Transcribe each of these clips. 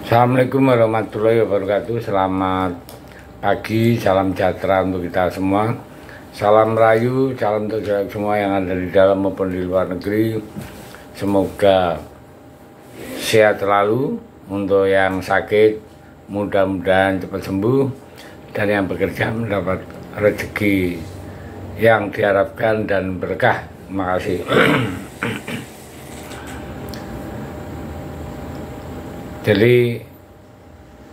Assalamualaikum warahmatullahi wabarakatuh. Selamat pagi, salam sejahtera untuk kita semua. Salam rayu, salam untuk semua yang ada di dalam maupun di luar negeri. Semoga sehat selalu. Untuk yang sakit, mudah-mudahan cepat sembuh. Dan yang bekerja mendapat rezeki yang diharapkan dan berkah. Terima kasih. Jadi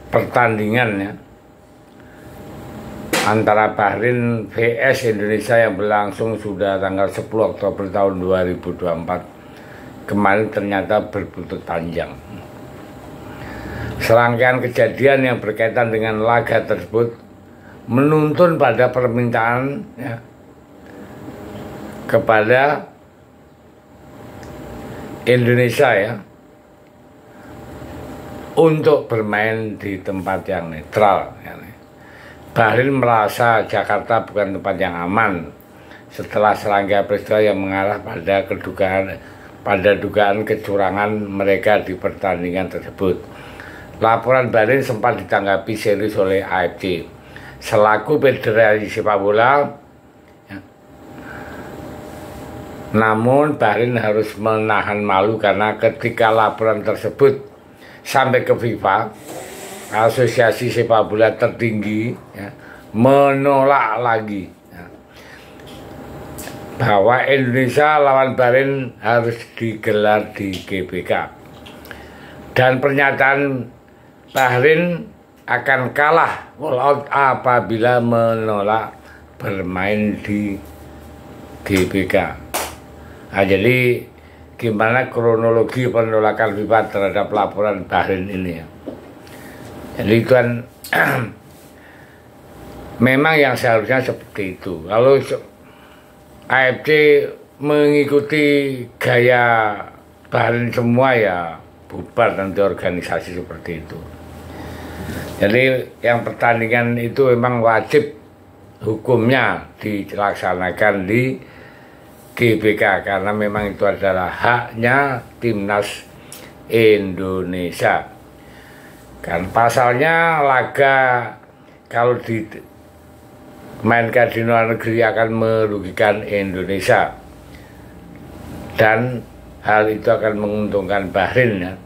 pertandingannya antara Bahrain vs Indonesia yang berlangsung sudah tanggal 10 Oktober tahun 2024 kemarin ternyata berbuntut panjang. Serangkaian kejadian yang berkaitan dengan laga tersebut menuntun pada permintaan kepada Indonesia untuk bermain di tempat yang netral. Bahrain merasa Jakarta bukan tempat yang aman setelah serangkaian peristiwa yang mengarah pada dugaan kecurangan mereka di pertandingan tersebut. Laporan Bahrain sempat ditanggapi serius oleh AFC selaku federasi sepak bola. Namun Bahrain harus menahan malu karena ketika laporan tersebut sampai ke FIFA, asosiasi sepak bola tertinggi menolak lagi bahwa Indonesia lawan Bahrain harus digelar di GBK, dan pernyataan Bahrain akan kalah walkout apabila menolak bermain di GBK. Nah, jadi gimana kronologi penolakan FIFA terhadap laporan Bahrain ini Jadi itu kan memang yang seharusnya seperti itu. Kalau AFC mengikuti gaya Bahrain semua ya bubar nanti organisasi seperti itu. Jadi yang pertandingan itu memang wajib hukumnya dilaksanakan di GBK karena memang itu adalah haknya timnas Indonesia. Kan pasalnya laga kalau dimainkan di luar negeri akan merugikan Indonesia, dan hal itu akan menguntungkan Bahrain.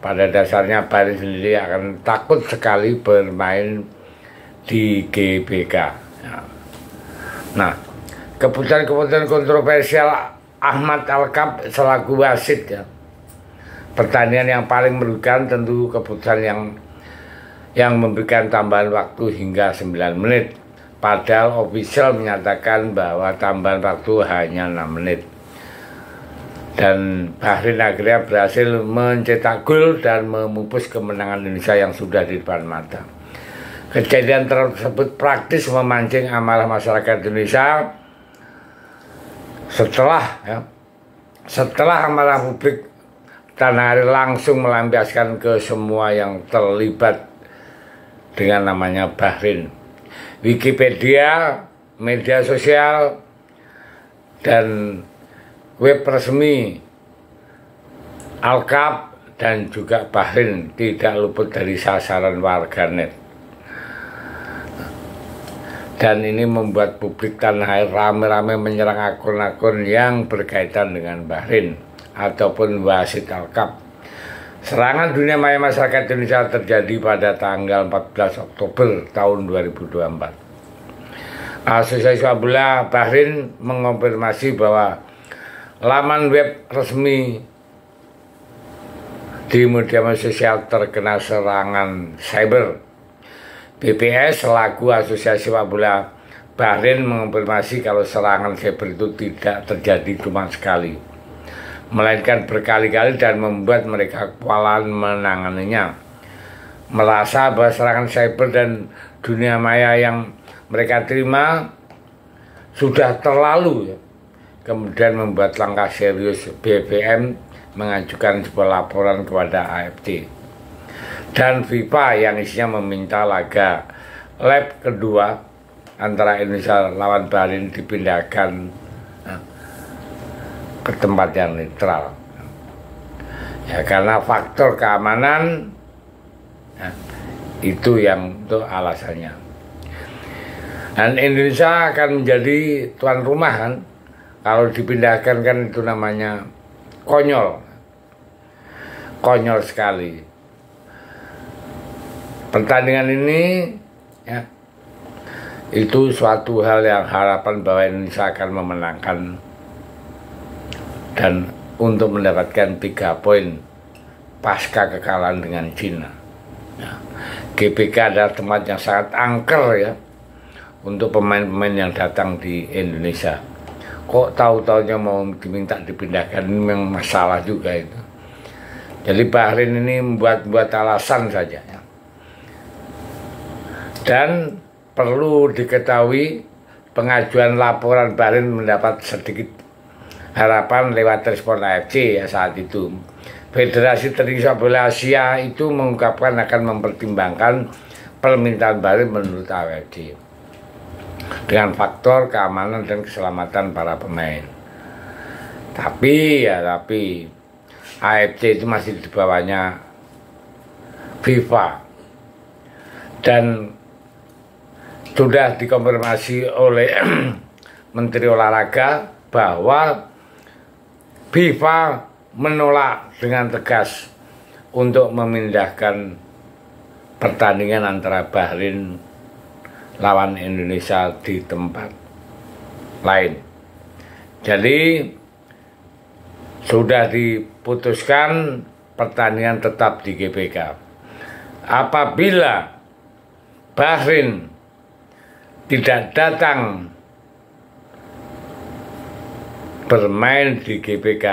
Pada dasarnya Bahrain sendiri akan takut sekali bermain di GBK. Nah, keputusan kontroversial Ahmad Alkaf selaku wasit pertandingan yang paling merugikan tentu keputusan yang memberikan tambahan waktu hingga 9 menit, padahal official menyatakan bahwa tambahan waktu hanya 6 menit, dan Bahrain akhirnya berhasil mencetak gol dan memupus kemenangan Indonesia yang sudah di depan mata. Kejadian tersebut praktis memancing amarah masyarakat Indonesia setelah amarah publik tanah air langsung melampiaskan ke semua yang terlibat dengan namanya Bahrain. Wikipedia, media sosial, dan web resmi Alkaf dan juga Bahrain tidak luput dari sasaran warganet. Dan ini membuat publik tanah air rame-rame menyerang akun-akun yang berkaitan dengan Bahrain ataupun wasit Alkaf. Serangan dunia maya masyarakat Indonesia terjadi pada tanggal 14 Oktober tahun 2024. Asosiasi sepak bola Bahrain mengonfirmasi bahwa laman web resmi di media sosial terkena serangan cyber. BPS selaku asosiasi sepak bola Bahrain mengonfirmasi kalau serangan cyber itu tidak terjadi cuma sekali, melainkan berkali-kali dan membuat mereka kewalahan menanganinya. Merasa bahwa serangan cyber dan dunia maya yang mereka terima sudah terlalu, kemudian membuat langkah serius BBM mengajukan sebuah laporan kepada AFC dan FIFA yang isinya meminta laga leg kedua antara Indonesia lawan Bahrain dipindahkan ke tempat yang netral. Ya, karena faktor keamanan Nah, itu yang itu alasannya. Dan Indonesia akan menjadi tuan rumah kan. Kalau dipindahkan kan itu namanya konyol. Konyol sekali. Pertandingan ini ya, itu suatu hal yang harapan bahwa Indonesia akan memenangkan dan untuk mendapatkan 3 poin pasca kekalahan dengan Cina. Ya, GBK adalah tempat yang sangat angker ya untuk pemain-pemain yang datang di Indonesia. Kok tahu-taunya mau diminta dipindahkan, ini memang masalah juga itu. Jadi Bahrain ini membuat alasan saja ya. Dan perlu diketahui pengajuan laporan Bahrain mendapat sedikit harapan lewat respon AFC ya saat itu. Federasi Tertinggi Sepak Bola Asia itu mengungkapkan akan mempertimbangkan permintaan Bahrain menurut AFC dengan faktor keamanan dan keselamatan para pemain. Tapi AFC itu masih di bawahnya FIFA dan sudah dikonfirmasi oleh Menteri Olahraga bahwa FIFA menolak dengan tegas untuk memindahkan pertandingan antara Bahrain lawan Indonesia di tempat lain. Jadi sudah diputuskan pertandingan tetap di GBK. Apabila Bahrain tidak datang bermain di GBK,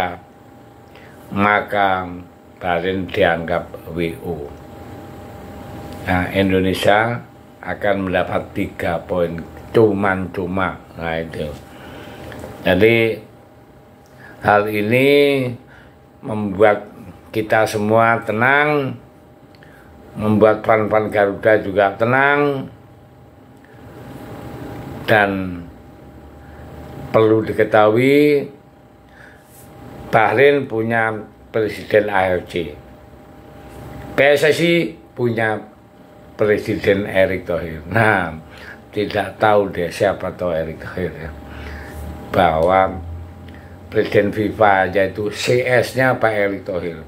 maka Bahrain dianggap WO. Nah, Indonesia akan mendapat 3 poin cuma. Nah itu. Jadi hal ini membuat kita semua tenang, membuat fan-fan Garuda juga tenang, dan perlu diketahui Bahrain punya presiden AFC, PSSI punya Presiden Erick Thohir. Nah, tidak tahu deh siapa tahu Erick Thohir ya. Bahwa Presiden FIFA yaitu CS-nya Pak Erick Thohir.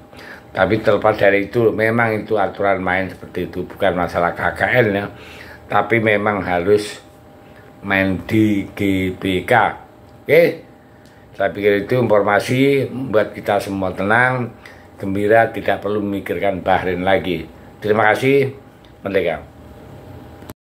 Tapi terlepas dari itu, memang itu aturan main seperti itu, bukan masalah KKN ya. Tapi memang harus main di GBK. Oke? Saya pikir itu informasi membuat kita semua tenang, gembira, tidak perlu memikirkan Bahrain lagi. Terima kasih. Merdeka.